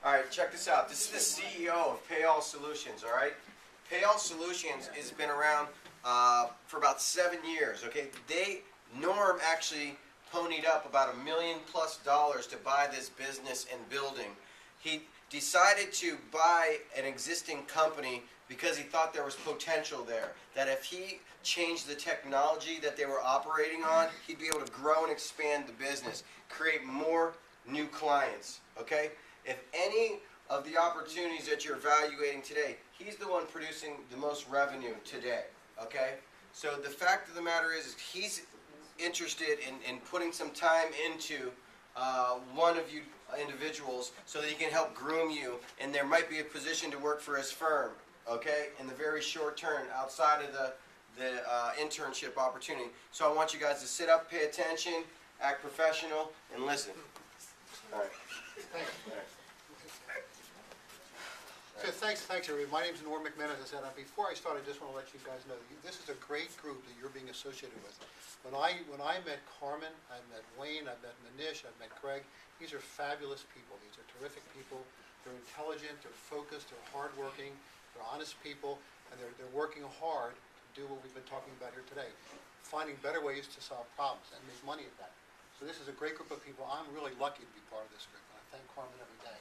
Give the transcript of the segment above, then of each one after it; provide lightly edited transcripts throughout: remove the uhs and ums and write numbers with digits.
All right, check this out. This is the CEO of PayAll Solutions, all right? PayAll Solutions has been around for about 7 years, okay? Norm actually ponied up about $1 million+ to buy this business and building. He decided to buy an existing company because he thought there was potential there. That if he changed the technology that they were operating on, he'd be able to grow and expand the business, create more new clients, okay? If any of the opportunities that you're evaluating today, he's the one producing the most revenue today, okay? So the fact of the matter is he's interested in putting some time into one of you individuals so that he can help groom you, and there might be a position to work for his firm, okay, in the very short term outside of the internship opportunity. So I want you guys to sit up, pay attention, act professional, and listen. All right. Thanks. So thanks everybody. My name is Norm McMahon, as I said. Before I start, I just want to let you guys know this is a great group that you're being associated with. When I met Carmen, I met Wayne, I met Manish, I met Greg. These are fabulous people. These are terrific people. They're intelligent, they're focused, they're hardworking, they're honest people, and they're working hard to do what we've been talking about here today, finding better ways to solve problems and make money at that. So this is a great group of people. I'm really lucky to be part of this group, and I thank Carmen every day.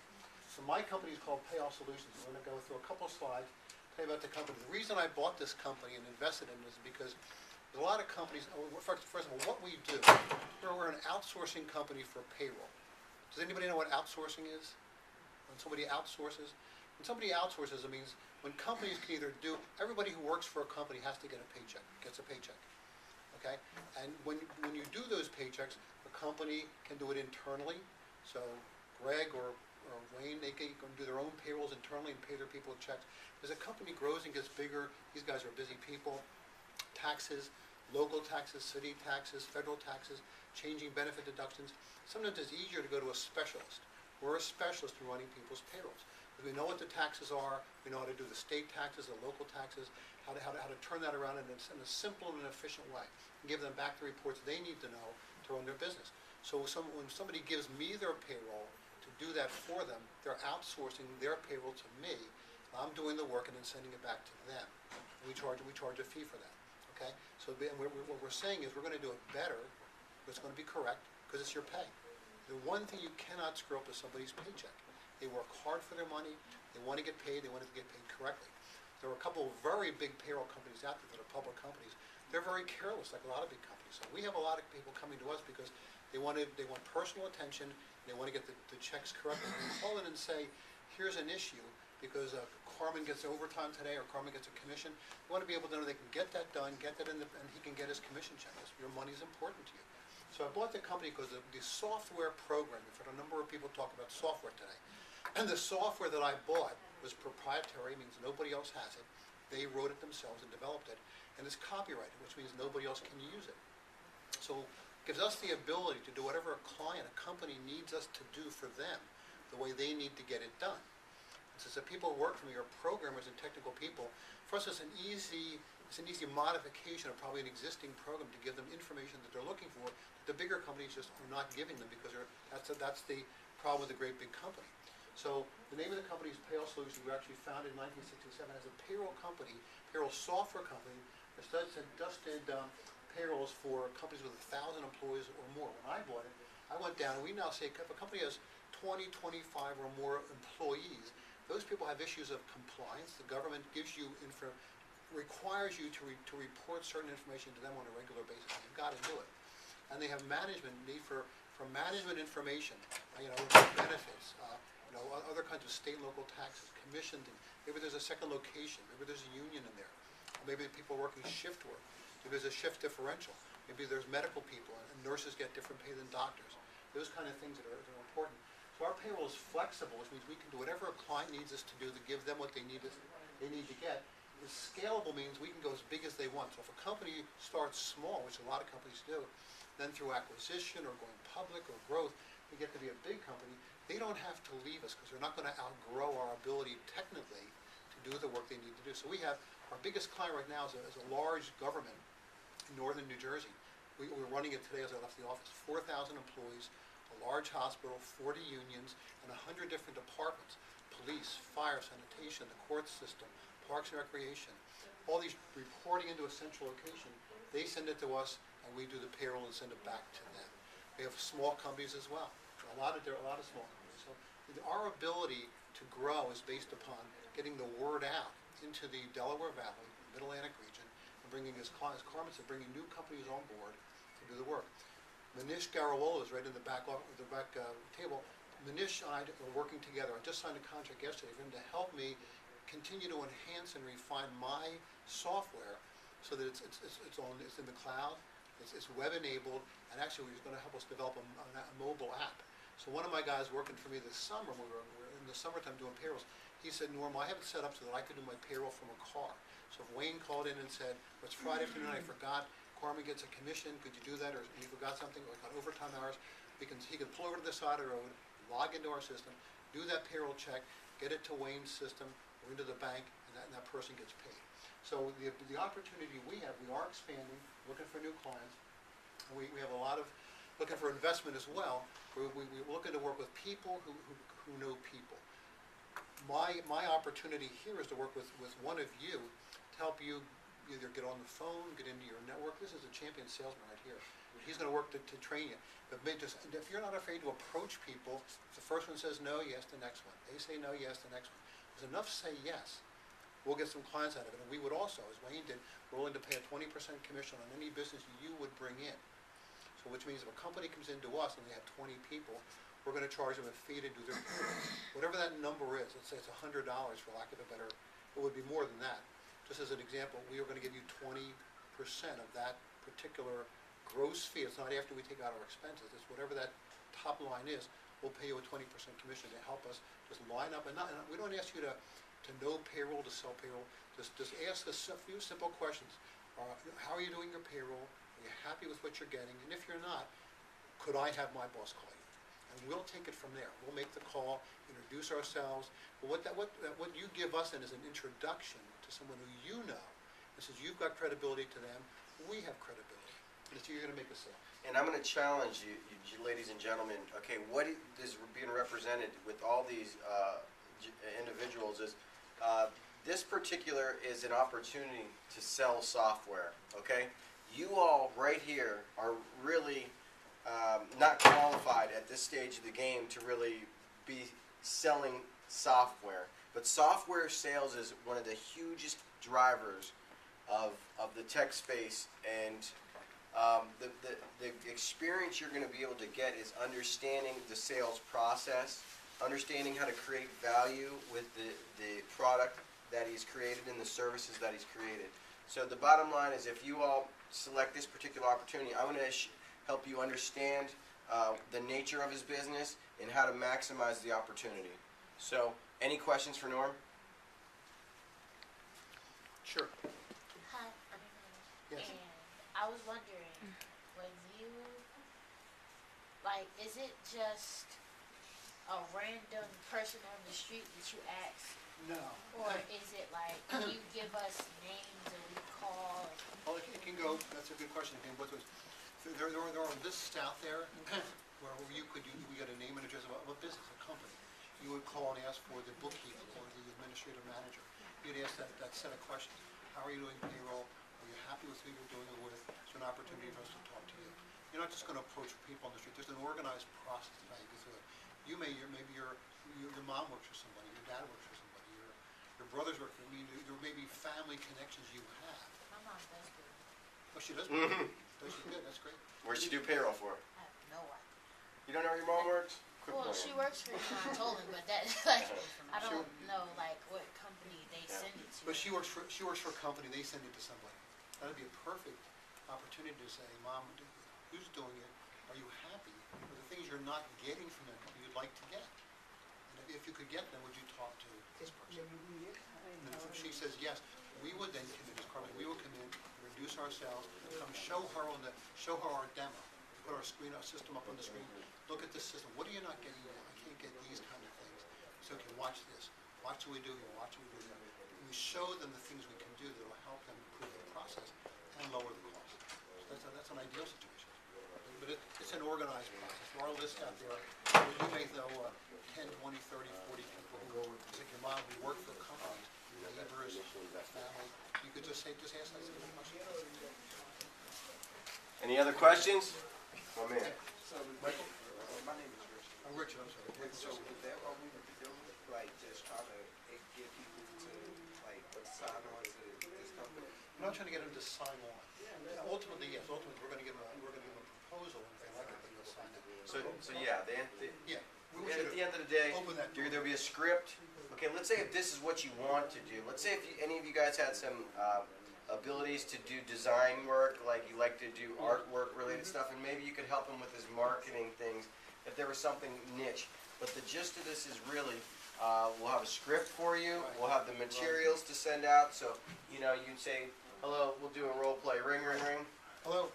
So my company is called PayAll Solutions. I'm going to go through a couple of slides, tell you about the company. The reason I bought this company and invested in it is because there's a lot of companies. First of all, what we do, we're an outsourcing company for payroll. Does anybody know what outsourcing is? When somebody outsources? When somebody outsources, it means when companies can either do, everybody who works for a company has to get a paycheck, gets a paycheck. Okay? And when you do those paychecks, the company can do it internally. So Greg or Wayne, they can do their own payrolls internally and pay their people checks. As a company grows and gets bigger, these guys are busy people. Taxes, local taxes, city taxes, federal taxes, changing benefit deductions. Sometimes it's easier to go to a specialist. We're a specialist in running people's payrolls. Because we know what the taxes are, we know how to do the state taxes, the local taxes, how to turn that around in a simple and efficient way, and give them back the reports they need to know to run their business. So when somebody gives me their payroll to do that for them, they're outsourcing their payroll to me. I'm doing the work and then sending it back to them. We charge a fee for that. Okay? So what we're saying is we're going to do it better, but it's going to be correct because it's your pay. The one thing you cannot screw up is somebody's paycheck. They work hard for their money. They want to get paid. They want to get paid correctly. There are a couple of very big payroll companies out there that are public companies. They're very careless, like a lot of big companies. So we have a lot of people coming to us because they want personal attention. They want to get the checks correctly. We call in and say, here's an issue because Carmen gets overtime today or Carmen gets a commission. We want to be able to know they can get that done, get that in, and he can get his commission check. Your money is important to you. So I bought the company because the software program, we've heard a number of people talk about software today. And the software that I bought was proprietary, means nobody else has it. They wrote it themselves and developed it. And it's copyrighted, which means nobody else can use it. So it gives us the ability to do whatever a client, a company needs us to do for them, the way they need to get it done. And since the people who work for me are programmers and technical people, for us it's an easy modification of probably an existing program to give them information that they're looking for. The bigger companies just are not giving them because that's the problem with a great big company. So the name of the company is PayAll Solutions. We were actually founded in 1967 as a payroll company, payroll software company that just did payrolls for companies with 1,000 employees or more. When I bought it, I went down and we now say if a company has 20, 25 or more employees, those people have issues of compliance. The government gives you requires you to report certain information to them on a regular basis. You've got to do it. And they have need for management information, benefits, other kinds of state and local taxes, commissions. Maybe there's a second location. Maybe there's a union in there. Maybe people are working shift work. Maybe there's a shift differential. Maybe there's medical people and nurses get different pay than doctors. Those kind of things that are important. So our payroll is flexible, which means we can do whatever a client needs us to do to give them what they need to get. The scalable means we can go as big as they want. So if a company starts small, which a lot of companies do, then through acquisition or going public or growth, they get to be a big company, they don't have to leave us because they're not going to outgrow our ability technically to do the work they need to do. So we have, our biggest client right now is a large government in northern New Jersey. We're running it today as I left the office, 4,000 employees, a large hospital, 40 unions, and 100 different departments: police, fire, sanitation, the court system, parks and recreation. All these reporting into a central location. They send it to us, and we do the payroll and send it back to them. We have small companies as well. There are a lot of small companies. So our ability to grow is based upon getting the word out into the Delaware Valley, Mid-Atlantic region, and bringing, as Carmen said, bringing new companies on board to do the work. Manish Garawala is right in the back table. Manish and I are working together. I just signed a contract yesterday for him to help me continue to enhance and refine my software so that it's in the cloud, it's web enabled, and actually he's going to help us develop a mobile app. So one of my guys working for me this summer, when we were in the summertime doing payrolls, he said, Norm, I have it set up so that I could do my payroll from a car. So if Wayne called in and said, it's Friday afternoon, I forgot, Carmen gets a commission, could you do that, or he forgot something, or got overtime hours, he can pull over to the side of the road, log into our system, do that payroll check, get it to Wayne's system, or into the bank, and that person gets paid. So the opportunity we have, we are expanding, looking for new clients. We have a lot of, looking for investment as well. We're looking to work with people who know people. My opportunity here is to work with one of you to help you either get on the phone, get into your network. This is a champion salesman right here. He's going to work to train you. But if you're not afraid to approach people, if the first one says no, yes, the next one. They say no, yes, the next one. There's enough say yes. We'll get some clients out of it. And we would also, as Wayne did, we're willing to pay a 20% commission on any business you would bring in. So which means if a company comes into us and they have 20 people, we're going to charge them a fee to do their whatever that number is. Let's say it's $100 for lack of a better, it would be more than that. Just as an example, we are going to give you 20% of that particular gross fee. It's not after we take out our expenses. It's whatever that top line is. We'll pay you a 20% commission to help us just line up. And we don't ask you to know payroll, to sell payroll. Just ask us a few simple questions. How are you doing your payroll? Are you happy with what you're getting? And if you're not, could I have my boss call you? And we'll take it from there. We'll make the call, introduce ourselves. But what you give us then is an introduction to someone who you know. And since you've got credibility to them, we have credibility. And so you're going to make a sale. And I'm going to challenge you ladies and gentlemen, okay, what is being represented with all these individuals is this particular is an opportunity to sell software, okay? You all right here are really not qualified at this stage of the game to really be selling software. But software sales is one of the hugest drivers of the tech space, and the experience you're going to be able to get is understanding the sales process, understanding how to create value with the product that he's created and the services that he's created. So the bottom line is, if you all select this particular opportunity, I'm going to help you understand the nature of his business and how to maximize the opportunity. So, any questions for Norm? Sure. Hi, I'm Carmen. Yes. And I was wondering, when you, like, is it just a random person on the street that you ask? No. Or is it like, you give us names and we call? Well, it can go, that's a good question. It can go both ways. There are lists out there where we got a name and address of a business, a company. You would call and ask for the bookkeeper or the administrative manager. You'd ask that set of questions. How are you doing payroll? Are you happy with who you're doing it with? It's an opportunity for us to talk to you. You're not just going to approach people on the street. There's an organized process of how you go through it. Maybe your mom works for somebody, your dad works for somebody, your brothers work for. There may be family connections you have. My mom does do it. Oh, she does. Does she good? That's great. Where'd she do payroll for? I have no idea. You don't know where your mom works? Well, she works for I told him, but that, like, I don't know, like, what company they send it to. But she works for a company. They send it to somebody. That'd be a perfect opportunity to say, Mom, who's doing it? Are you happy with the things you're not getting from that company you'd like to get? And if you could get them, would you talk to this person? And if she says yes, we would then come in as Carmen. We would come in, introduce ourselves, come show her our demo. Put our system up on the screen. Look at this system. What are you not getting now? I can't get these kind of things. So, okay, watch this. Watch what we do here. Watch what we do there. We show them the things we can do that will help them improve the process and lower the cost. So that's an ideal situation. but it's an organized process. There are lists out there. You may know 10, 20, 30, 40 people who are, like your mom, who work for companies, your neighbors, family. You could just ask that simple question. Any other questions? Oh, man. So, Michael? my name is Richard. I'm Richard, I'm sorry. So, is that what we would be doing? Like, just try to get people to, like, sign on to this company? We're not trying to get them to sign on. Ultimately, yes, ultimately, we're gonna give them a proposal, and if they like it, then they'll sign it. So yeah, Yeah. at the end of the day, Open that door. there'll be a script. Okay, let's say if this is what you want to do. Let's say if any of you guys had some abilities to do design work, like you like to do artwork related stuff, and maybe you could help him with his marketing things if there was something niche. But the gist of this is really, we'll have a script for you. We'll have the materials to send out. So, you know, you say, hello, we'll do a role play. Ring, ring, ring. Hello?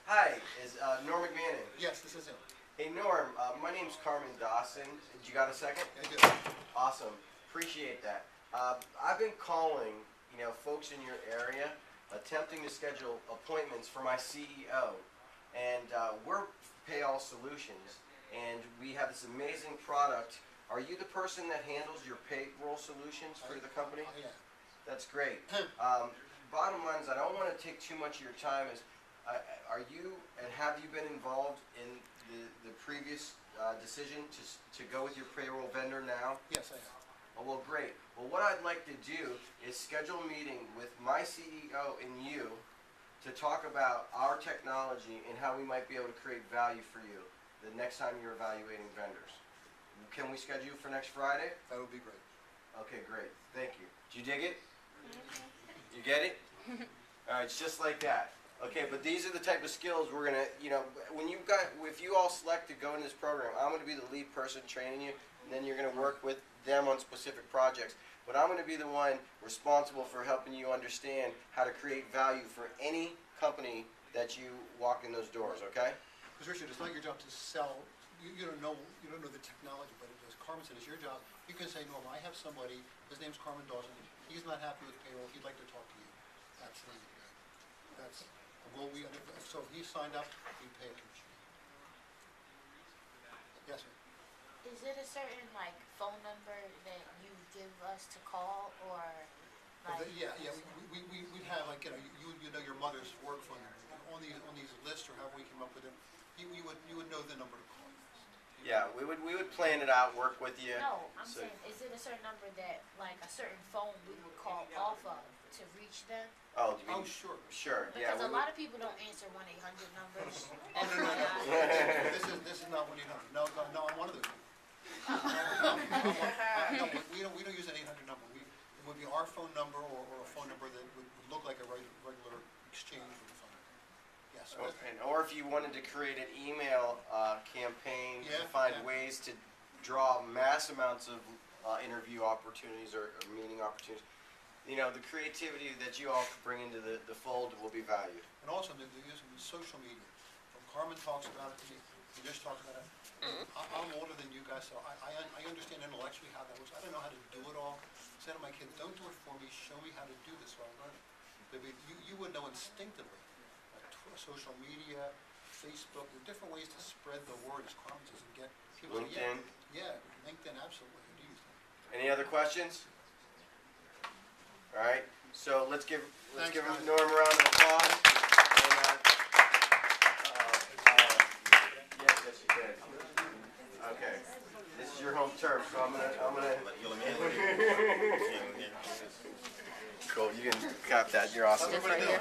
Hi, is Norm McMahon in? Yes, this is him. Hey Norm, my name's Carmen Dawson. You got a second? I do. Awesome. Appreciate that. I've been calling, you know, folks in your area, attempting to schedule appointments for my CEO. And we're PayAll Solutions, and we have this amazing product. Are you the person that handles your payroll solutions for the company? Yeah. That's great. Bottom line is, I don't want to take too much of your time. Are you and have you been involved in the previous decision to go with your payroll vendor now? Yes, I am. Oh, well, great. Well, what I'd like to do is schedule a meeting with my CEO and you to talk about our technology and how we might be able to create value for you the next time you're evaluating vendors. Can we schedule for next Friday? That would be great. Okay, great. Thank you. Did you dig it? You get it? All right, it's just like that. Okay, but these are the type of skills we're gonna, you know, if you all select to go in this program, I'm gonna be the lead person training you, and then you're gonna work with them on specific projects. But I'm gonna be the one responsible for helping you understand how to create value for any company that you walk in those doors, okay? Because Richard, it's not your job to sell, you don't know the technology, but as Carmen said, it's your job. You can say, Norm, I have somebody, his name's Carmen Dawson, he's not happy with payroll, he'd like to talk to you. That's the, so if he signed up, we pay a commission. Yes, sir. Is it a certain like phone number that you give us to call, or like? Yeah, we'd have like, you know your mother's work phone number. On these lists, or however we came up with it, you would know the number to call. Yeah, we would plan it out, work with you. No, I'm saying, is it a certain number that, like a certain phone we would call off of to reach them? Oh, do you mean? Oh, sure. Sure, yeah. Because a lot of people don't answer 1-800 numbers. Oh, no. This is not 1-800. No, I'm one of those. No, we don't use an 800 number. It would be our phone number or a phone number that would look like a regular exchange with a phone number. Yes. Or if you wanted to create an email campaign to Yeah, find yeah. ways to draw mass amounts of interview opportunities or meeting opportunities, you know, the creativity that you all bring into the fold will be valued. And also, they're using social media. Carmen talks about it to me, Manish talks about it. I'm older than you guys, so I understand intellectually how that works. I don't know how to do it all. I said to my kids, don't do it for me, show me how to do this so I learn it. You would know instinctively, social media, Facebook, there are different ways to spread the word, as Carmen says, and get people to, LinkedIn. yeah, LinkedIn, absolutely. I do use that. Any other questions? All right, so let's give Thanks, guys. Norm a round of applause. And, yes, you did. Okay, this is your home turf, so I'm gonna. Cool, you can cop that. You're awesome. How's everybody doing?